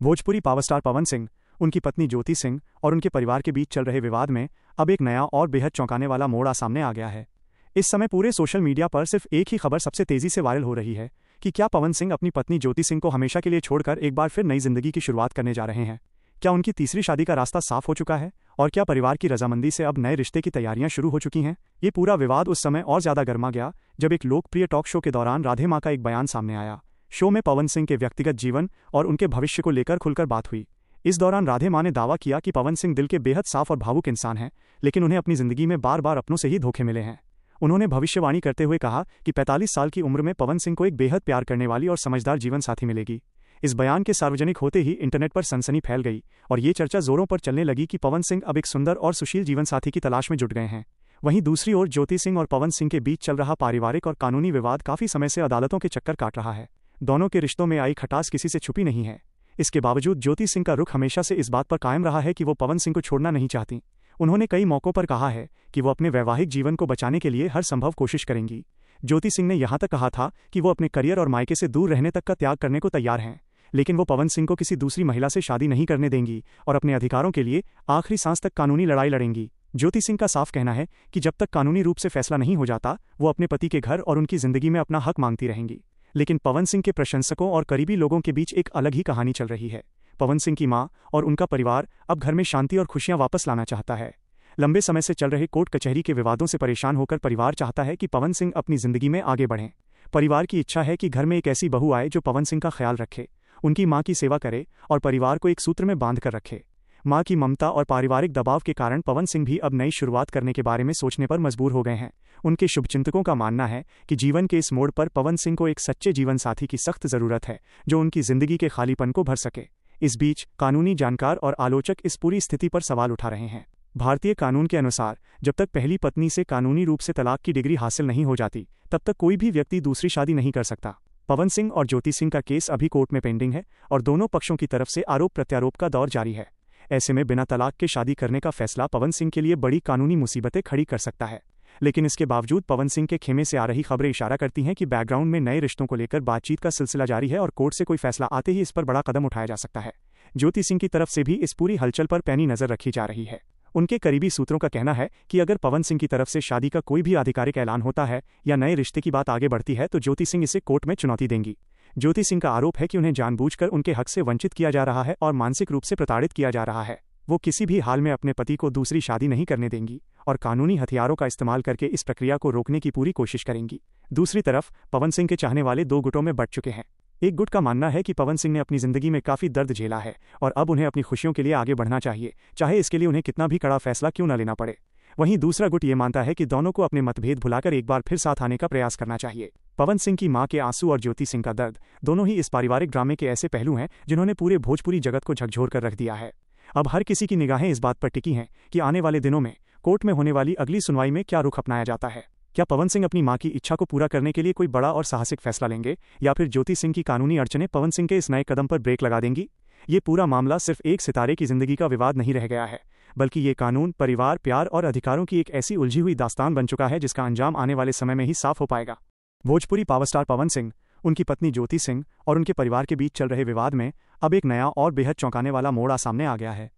Bhojpuri power star Pawan Singh, उनकी पत्नी ज्योति सिंह और उनके परिवार के बीच चल रहे विवाद में अब एक नया और बेहद चौंकाने वाला मोड़ सामने आ गया है। इस समय पूरे सोशल मीडिया पर सिर्फ एक ही खबर सबसे तेजी से वायरल हो रही है कि क्या पवन सिंह अपनी पत्नी ज्योति सिंह को हमेशा के लिए छोड़कर एक बार फिर नई जिंदगी की शुरुआत करने जा रहे हैं। क्या उनकी तीसरी शादी का रास्ता साफ हो चुका है और क्या परिवार की रजामंदी से अब नए रिश्ते की तैयारियां शुरू हो चुकी हैं। ये पूरा विवाद उस समय और ज्यादा गर्मा गया जब एक लोकप्रिय टॉक शो के दौरान राधे माँ का एक बयान सामने आया। शो में पवन सिंह के व्यक्तिगत जीवन और उनके भविष्य को लेकर खुलकर बात हुई। इस दौरान राधे माँ ने दावा किया कि पवन सिंह दिल के बेहद साफ और भावुक इंसान हैं, लेकिन उन्हें अपनी जिंदगी में बार बार अपनों से ही धोखे मिले हैं। उन्होंने भविष्यवाणी करते हुए कहा कि 45 साल की उम्र में पवन सिंह को एक बेहद प्यार करने वाली और समझदार जीवन साथी मिलेगी। इस बयान के सार्वजनिक होते ही इंटरनेट पर सनसनी फैल गई और ये चर्चा जोरों पर चलने लगी कि पवन सिंह अब एक सुंदर और सुशील जीवन साथी की तलाश में जुट गए हैं। वहीं दूसरी ओर ज्योति सिंह और पवन सिंह के बीच चल रहा पारिवारिक और कानूनी विवाद काफी समय से अदालतों के चक्कर काट रहा है। दोनों के रिश्तों में आई खटास किसी से छुपी नहीं है। इसके बावजूद ज्योति सिंह का रुख हमेशा से इस बात पर कायम रहा है कि वो पवन सिंह को छोड़ना नहीं चाहती। उन्होंने कई मौकों पर कहा है कि वो अपने वैवाहिक जीवन को बचाने के लिए हर संभव कोशिश करेंगी। ज्योति सिंह ने यहां तक कहा था कि वो अपने करियर और मायके से दूर रहने तक का त्याग करने को तैयार हैं, लेकिन वो पवन सिंह को किसी दूसरी महिला से शादी नहीं करने देंगी और अपने अधिकारों के लिए आखिरी सांस तक कानूनी लड़ाई लड़ेंगी। ज्योति सिंह का साफ कहना है कि जब तक कानूनी रूप से फैसला नहीं हो जाता वो अपने पति के घर और उनकी जिंदगी में अपना हक मांगती रहेंगी। लेकिन पवन सिंह के प्रशंसकों और करीबी लोगों के बीच एक अलग ही कहानी चल रही है। पवन सिंह की मां और उनका परिवार अब घर में शांति और खुशियां वापस लाना चाहता है। लंबे समय से चल रहे कोर्ट कचहरी के विवादों से परेशान होकर परिवार चाहता है कि पवन सिंह अपनी जिंदगी में आगे बढ़ें। परिवार की इच्छा है कि घर में एक ऐसी बहू आए जो पवन सिंह का ख्याल रखे, उनकी मां की सेवा करे और परिवार को एक सूत्र में बांध कर रखे। मां की ममता और पारिवारिक दबाव के कारण पवन सिंह भी अब नई शुरुआत करने के बारे में सोचने पर मजबूर हो गए हैं। उनके शुभचिंतकों का मानना है कि जीवन के इस मोड़ पर पवन सिंह को एक सच्चे जीवन साथी की सख्त जरूरत है जो उनकी जिंदगी के खालीपन को भर सके। इस बीच कानूनी जानकार और आलोचक इस पूरी स्थिति पर सवाल उठा रहे हैं। भारतीय कानून के अनुसार जब तक पहली पत्नी से कानूनी रूप से तलाक की डिग्री हासिल नहीं हो जाती तब तक कोई भी व्यक्ति दूसरी शादी नहीं कर सकता। पवन सिंह और ज्योति सिंह का केस अभी कोर्ट में पेंडिंग है और दोनों पक्षों की तरफ से आरोप प्रत्यारोप का दौर जारी है। ऐसे में बिना तलाक के शादी करने का फैसला पवन सिंह के लिए बड़ी कानूनी मुसीबतें खड़ी कर सकता है। लेकिन इसके बावजूद पवन सिंह के खेमे से आ रही खबरें इशारा करती हैं कि बैकग्राउंड में नए रिश्तों को लेकर बातचीत का सिलसिला जारी है और कोर्ट से कोई फैसला आते ही इस पर बड़ा कदम उठाया जा सकता है। ज्योति सिंह की तरफ से भी इस पूरी हलचल पर पैनी नजर रखी जा रही है। उनके करीबी सूत्रों का कहना है कि अगर पवन सिंह की तरफ से शादी का कोई भी आधिकारिक ऐलान होता है या नए रिश्ते की बात आगे बढ़ती है तो ज्योति सिंह इसे कोर्ट में चुनौती देंगी। ज्योति सिंह का आरोप है कि उन्हें जानबूझकर उनके हक से वंचित किया जा रहा है और मानसिक रूप से प्रताड़ित किया जा रहा है। वो किसी भी हाल में अपने पति को दूसरी शादी नहीं करने देंगी और कानूनी हथियारों का इस्तेमाल करके इस प्रक्रिया को रोकने की पूरी कोशिश करेंगी। दूसरी तरफ पवन सिंह के चाहने वाले दो गुटों में बंट चुके हैं। एक गुट का मानना है कि पवन सिंह ने अपनी जिंदगी में काफी दर्द झेला है और अब उन्हें अपनी खुशियों के लिए आगे बढ़ना चाहिए, चाहे इसके लिए उन्हें कितना भी कड़ा फैसला क्यों न लेना पड़े। वहीं दूसरा गुट ये मानता है कि दोनों को अपने मतभेद भुलाकर एक बार फिर साथ आने का प्रयास करना चाहिए। पवन सिंह की मां के आंसू और ज्योति सिंह का दर्द दोनों ही इस पारिवारिक ड्रामे के ऐसे पहलू हैं जिन्होंने पूरे भोजपुरी जगत को झकझोर कर रख दिया है। अब हर किसी की निगाहें इस बात पर टिकी हैं कि आने वाले दिनों में कोर्ट में होने वाली अगली सुनवाई में क्या रुख अपनाया जाता है। क्या पवन सिंह अपनी मां की इच्छा को पूरा करने के लिए कोई बड़ा और साहसिक फैसला लेंगे या फिर ज्योति सिंह की कानूनी अड़चनें पवन सिंह के इस नए कदम पर ब्रेक लगा देंगी। ये पूरा मामला सिर्फ एक सितारे की जिंदगी का विवाद नहीं रह गया है, बल्कि ये कानून, परिवार, प्यार और अधिकारों की एक ऐसी उलझी हुई दास्तान बन चुका है जिसका अंजाम आने वाले समय में ही साफ हो पाएगा। भोजपुरी पावर स्टार पवन सिंह, उनकी पत्नी ज्योति सिंह और उनके परिवार के बीच चल रहे विवाद में अब एक नया और बेहद चौंकाने वाला मोड़ सामने आ गया है।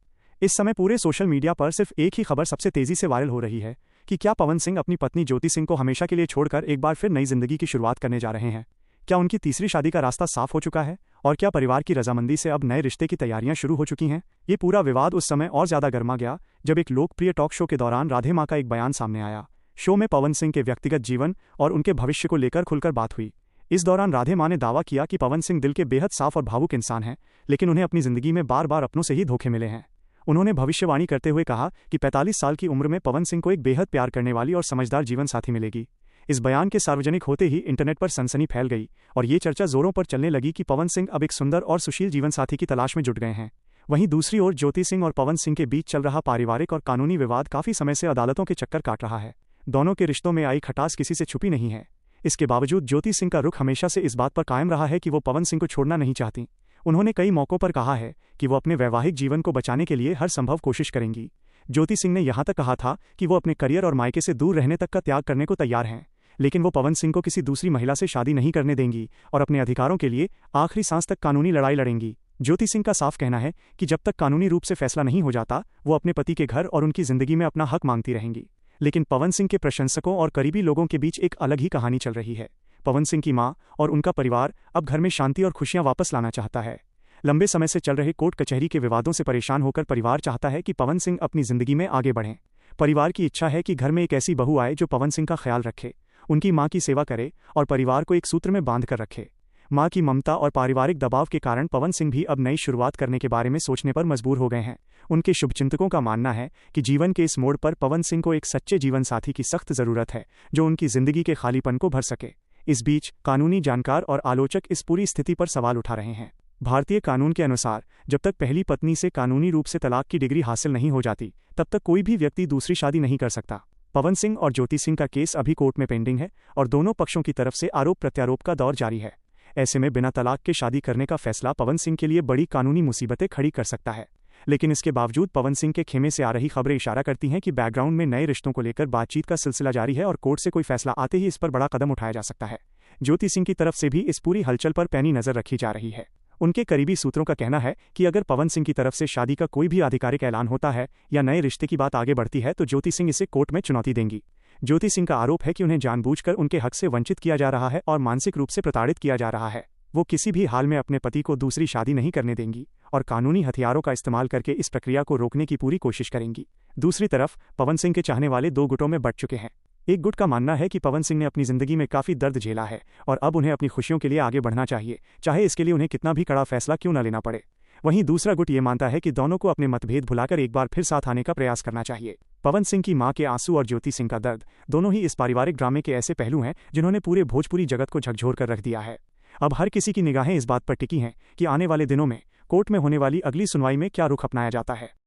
इस समय पूरे सोशल मीडिया पर सिर्फ एक ही खबर सबसे तेजी से वायरल हो रही है कि क्या पवन सिंह अपनी पत्नी ज्योति सिंह को हमेशा के लिए छोड़कर एक बार फिर नई जिंदगी की शुरुआत करने जा रहे हैं। क्या उनकी तीसरी शादी का रास्ता साफ हो चुका है और क्या परिवार की रजामंदी से अब नए रिश्ते की तैयारियां शुरू हो चुकी हैं। ये पूरा विवाद उस समय और ज्यादा गर्मा गया जब एक लोकप्रिय टॉक शो के दौरान राधे माँ का एक बयान सामने आया। शो में पवन सिंह के व्यक्तिगत जीवन और उनके भविष्य को लेकर खुलकर बात हुई। इस दौरान राधे माँ ने दावा किया कि पवन सिंह दिल के बेहद साफ और भावुक इंसान हैं, लेकिन उन्हें अपनी जिंदगी में बार बार अपनों से ही धोखे मिले हैं। उन्होंने भविष्यवाणी करते हुए कहा कि 45 साल की उम्र में पवन सिंह को एक बेहद प्यार करने वाली और समझदार जीवन साथी मिलेगी। इस बयान के सार्वजनिक होते ही इंटरनेट पर सनसनी फैल गई और ये चर्चा जोरों पर चलने लगी कि पवन सिंह अब एक सुंदर और सुशील जीवन साथी की तलाश में जुट गए हैं। वहीं दूसरी ओर ज्योति सिंह और पवन सिंह के बीच चल रहा पारिवारिक और कानूनी विवाद काफी समय से अदालतों के चक्कर काट रहा है। दोनों के रिश्तों में आई खटास किसी से छुपी नहीं है। इसके बावजूद ज्योति सिंह का रुख हमेशा से इस बात पर कायम रहा है कि वो पवन सिंह को छोड़ना नहीं चाहती। उन्होंने कई मौकों पर कहा है कि वो अपने वैवाहिक जीवन को बचाने के लिए हर संभव कोशिश करेंगी। ज्योति सिंह ने यहां तक कहा था कि वो अपने करियर और मायके से दूर रहने तक का त्याग करने को तैयार हैं, लेकिन वो पवन सिंह को किसी दूसरी महिला से शादी नहीं करने देंगी और अपने अधिकारों के लिए आखिरी सांस तक कानूनी लड़ाई लड़ेंगी। ज्योति सिंह का साफ कहना है कि जब तक कानूनी रूप से फैसला नहीं हो जाता वो अपने पति के घर और उनकी जिंदगी में अपना हक मांगती रहेंगी। लेकिन पवन सिंह के प्रशंसकों और करीबी लोगों के बीच एक अलग ही कहानी चल रही है। पवन सिंह की मां और उनका परिवार अब घर में शांति और खुशियां वापस लाना चाहता है। लंबे समय से चल रहे कोर्ट कचहरी के विवादों से परेशान होकर परिवार चाहता है कि पवन सिंह अपनी जिंदगी में आगे बढ़ें। परिवार की इच्छा है कि घर में एक ऐसी बहू आए जो पवन सिंह का ख्याल रखे, उनकी मां की सेवा करे और परिवार को एक सूत्र में बांध कर रखे। मां की ममता और पारिवारिक दबाव के कारण पवन सिंह भी अब नई शुरुआत करने के बारे में सोचने पर मजबूर हो गए हैं। उनके शुभचिंतकों का मानना है कि जीवन के इस मोड़ पर पवन सिंह को एक सच्चे जीवन साथी की सख्त जरूरत है जो उनकी जिंदगी के खालीपन को भर सके। इस बीच कानूनी जानकार और आलोचक इस पूरी स्थिति पर सवाल उठा रहे हैं। भारतीय कानून के अनुसार जब तक पहली पत्नी से कानूनी रूप से तलाक की डिग्री हासिल नहीं हो जाती तब तक कोई भी व्यक्ति दूसरी शादी नहीं कर सकता। पवन सिंह और ज्योति सिंह का केस अभी कोर्ट में पेंडिंग है और दोनों पक्षों की तरफ से आरोप प्रत्यारोप का दौर जारी है। ऐसे में बिना तलाक के शादी करने का फैसला पवन सिंह के लिए बड़ी कानूनी मुसीबतें खड़ी कर सकता है। लेकिन इसके बावजूद पवन सिंह के खेमे से आ रही खबरें इशारा करती हैं कि बैकग्राउंड में नए रिश्तों को लेकर बातचीत का सिलसिला जारी है और कोर्ट से कोई फैसला आते ही इस पर बड़ा कदम उठाया जा सकता है। ज्योति सिंह की तरफ से भी इस पूरी हलचल पर पैनी नजर रखी जा रही है। उनके करीबी सूत्रों का कहना है कि अगर पवन सिंह की तरफ से शादी का कोई भी आधिकारिक ऐलान होता है या नए रिश्ते की बात आगे बढ़ती है तो ज्योति सिंह इसे कोर्ट में चुनौती देंगी। ज्योति सिंह का आरोप है कि उन्हें जानबूझकर उनके हक से वंचित किया जा रहा है और मानसिक रूप से प्रताड़ित किया जा रहा है। वो किसी भी हाल में अपने पति को दूसरी शादी नहीं करने देंगी और कानूनी हथियारों का इस्तेमाल करके इस प्रक्रिया को रोकने की पूरी कोशिश करेंगी। दूसरी तरफ पवन सिंह के चाहने वाले दो गुटों में बंट चुके हैं। एक गुट का मानना है कि पवन सिंह ने अपनी जिंदगी में काफी दर्द झेला है और अब उन्हें अपनी खुशियों के लिए आगे बढ़ना चाहिए, चाहे इसके लिए उन्हें कितना भी कड़ा फैसला क्यों न लेना पड़े। वहीं दूसरा गुट ये मानता है कि दोनों को अपने मतभेद भुलाकर एक बार फिर साथ आने का प्रयास करना चाहिए। पवन सिंह की मां के आंसू और ज्योति सिंह का दर्द दोनों ही इस पारिवारिक ड्रामे के ऐसे पहलू हैं जिन्होंने पूरे भोजपुरी जगत को झकझोर कर रख दिया है। अब हर किसी की निगाहें इस बात पर टिकी हैं कि आने वाले दिनों में कोर्ट में होने वाली अगली सुनवाई में क्या रुख अपनाया जाता है।